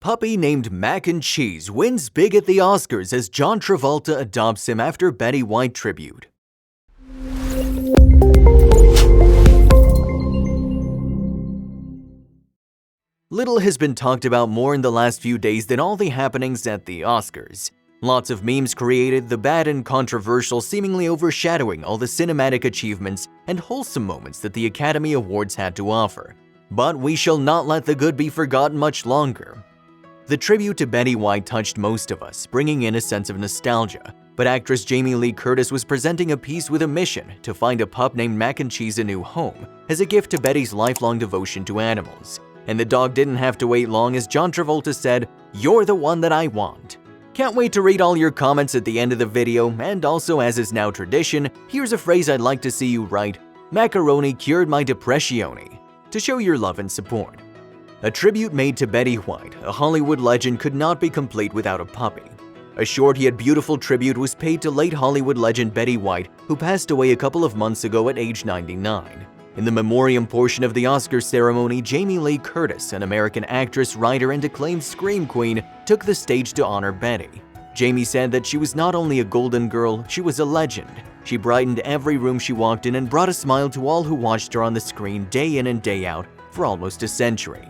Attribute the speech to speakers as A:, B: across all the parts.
A: Puppy named Mac and Cheese wins big at the Oscars as John Travolta adopts him after Betty White tribute. Little has been talked about more in the last few days than all the happenings at the Oscars. Lots of memes created, the bad and controversial seemingly overshadowing all the cinematic achievements and wholesome moments that the Academy Awards had to offer. But we shall not let the good be forgotten much longer. The tribute to Betty White touched most of us, bringing in a sense of nostalgia. But actress Jamie Lee Curtis was presenting a piece with a mission to find a pup named Mac and Cheese a new home as a gift to Betty's lifelong devotion to animals. And the dog didn't have to wait long as John Travolta said, "You're the one that I want." Can't wait to read all your comments at the end of the video, and also, as is now tradition, here's a phrase I'd like to see you write: "Macaroni cured my depressione," to show your love and support. A tribute made to Betty White, a Hollywood legend, could not be complete without a puppy. A short yet beautiful tribute was paid to late Hollywood legend Betty White, who passed away a couple of months ago at age 99. In the memoriam portion of the Oscars ceremony, Jamie Lee Curtis, an American actress, writer, and acclaimed scream queen, took the stage to honor Betty. Jamie said that she was not only a golden girl, she was a legend. She brightened every room she walked in and brought a smile to all who watched her on the screen day in and day out for almost a century.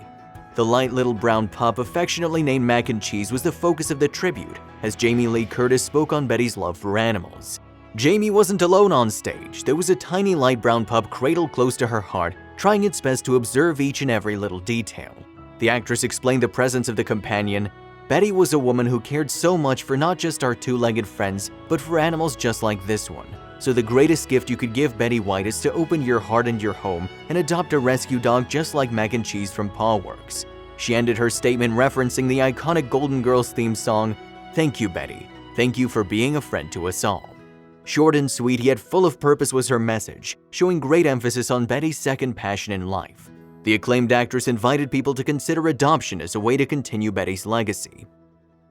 A: The light little brown pup, affectionately named Mac and Cheese, was the focus of the tribute, as Jamie Lee Curtis spoke on Betty's love for animals. Jamie wasn't alone on stage. There was a tiny light brown pup cradled close to her heart, trying its best to observe each and every little detail. The actress explained the presence of the companion. Betty was a woman who cared so much for not just our two-legged friends, but for animals just like this one. So the greatest gift you could give Betty White is to open your heart and your home and adopt a rescue dog just like Mac and Cheese from PawWorks. She ended her statement referencing the iconic Golden Girls theme song, "Thank you, Betty. Thank you for being a friend to us all." Short and sweet yet full of purpose was her message, showing great emphasis on Betty's second passion in life. The acclaimed actress invited people to consider adoption as a way to continue Betty's legacy.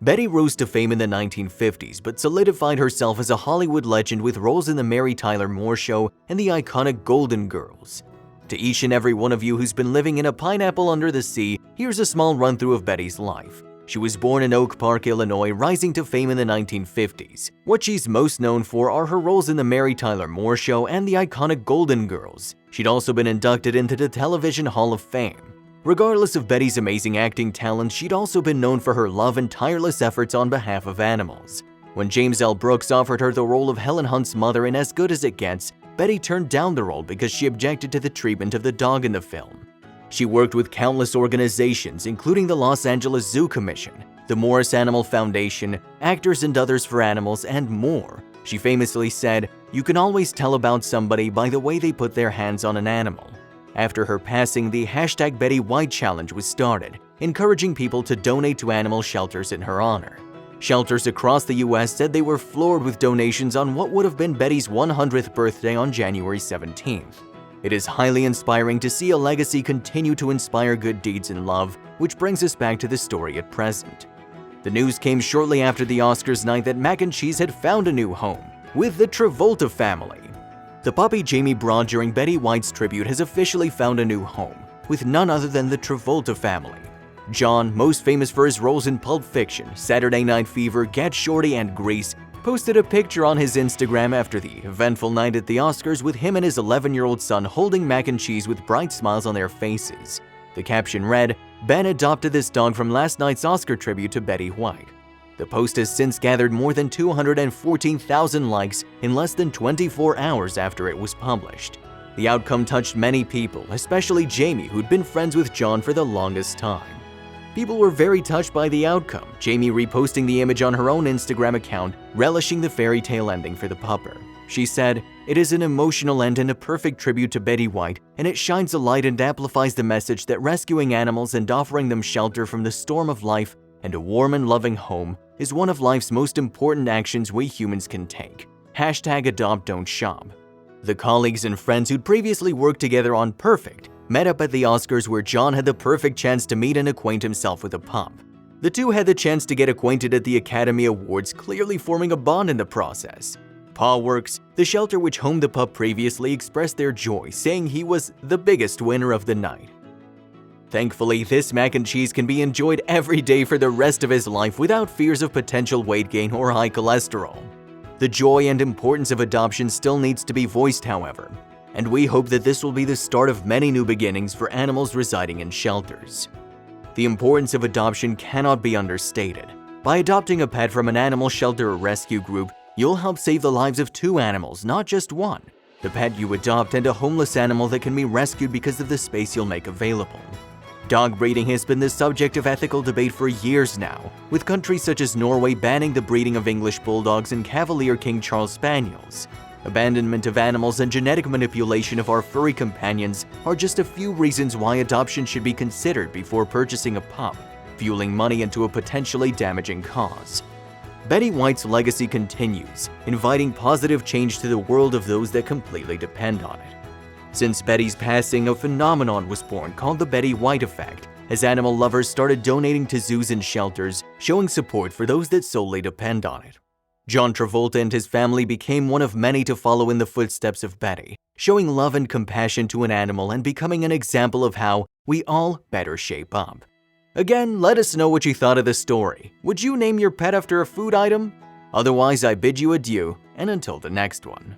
A: Betty rose to fame in the 1950s, but solidified herself as a Hollywood legend with roles in The Mary Tyler Moore Show and the iconic Golden Girls. To each and every one of you who's been living in a pineapple under the sea, here's a small run-through of Betty's life. She was born in Oak Park, Illinois, rising to fame in the 1950s. What she's most known for are her roles in The Mary Tyler Moore Show and the iconic Golden Girls. She'd also been inducted into the Television Hall of Fame. Regardless of Betty's amazing acting talent, she'd also been known for her love and tireless efforts on behalf of animals. When James L. Brooks offered her the role of Helen Hunt's mother in As Good as It Gets, Betty turned down the role because she objected to the treatment of the dog in the film. She worked with countless organizations, including the Los Angeles Zoo Commission, the Morris Animal Foundation, Actors and Others for Animals, and more. She famously said, "You can always tell about somebody by the way they put their hands on an animal." After her passing, the #BettyWhite Challenge was started, encouraging people to donate to animal shelters in her honor. Shelters across the US said they were floored with donations on what would have been Betty's 100th birthday on January 17th. It is highly inspiring to see a legacy continue to inspire good deeds and love, which brings us back to the story at present. The news came shortly after the Oscars night that Mac and Cheese had found a new home with the Travolta family. The puppy Jamie brought during Betty White's tribute has officially found a new home with none other than the Travolta family. John, most famous for his roles in Pulp Fiction, Saturday Night Fever, Get Shorty, and Grease, posted a picture on his Instagram after the eventful night at the Oscars with him and his 11-year-old son holding Mac and Cheese with bright smiles on their faces. The caption read, "Ben adopted this dog from last night's Oscar tribute to Betty White." The post has since gathered more than 214,000 likes in less than 24 hours after it was published. The outcome touched many people, especially Jamie, who'd been friends with John for the longest time. People were very touched by the outcome, Jamie reposting the image on her own Instagram account, relishing the fairy tale ending for the pupper. She said, "It is an emotional end and a perfect tribute to Betty White, and it shines a light and amplifies the message that rescuing animals and offering them shelter from the storm of life and a warm and loving home is one of life's most important actions we humans can take. #Adopt Don't Shop." The colleagues and friends who'd previously worked together on Perfect met up at the Oscars, where John had the perfect chance to meet and acquaint himself with a pup. The two had the chance to get acquainted at the Academy Awards, clearly forming a bond in the process. PawWorks, the shelter which homed the pup previously, expressed their joy, saying he was the biggest winner of the night. Thankfully, this mac and cheese can be enjoyed every day for the rest of his life without fears of potential weight gain or high cholesterol. The joy and importance of adoption still needs to be voiced, however, and we hope that this will be the start of many new beginnings for animals residing in shelters. The importance of adoption cannot be understated. By adopting a pet from an animal shelter or rescue group, you'll help save the lives of two animals, not just one: the pet you adopt and a homeless animal that can be rescued because of the space you'll make available. Dog breeding has been the subject of ethical debate for years now, with countries such as Norway banning the breeding of English Bulldogs and Cavalier King Charles Spaniels. Abandonment of animals and genetic manipulation of our furry companions are just a few reasons why adoption should be considered before purchasing a pup, fueling money into a potentially damaging cause. Betty White's legacy continues, inviting positive change to the world of those that completely depend on it. Since Betty's passing, a phenomenon was born called the Betty White effect, as animal lovers started donating to zoos and shelters, showing support for those that solely depend on it. John Travolta and his family became one of many to follow in the footsteps of Betty, showing love and compassion to an animal and becoming an example of how we all better shape up. Again, let us know what you thought of the story. Would you name your pet after a food item? Otherwise, I bid you adieu, and until the next one.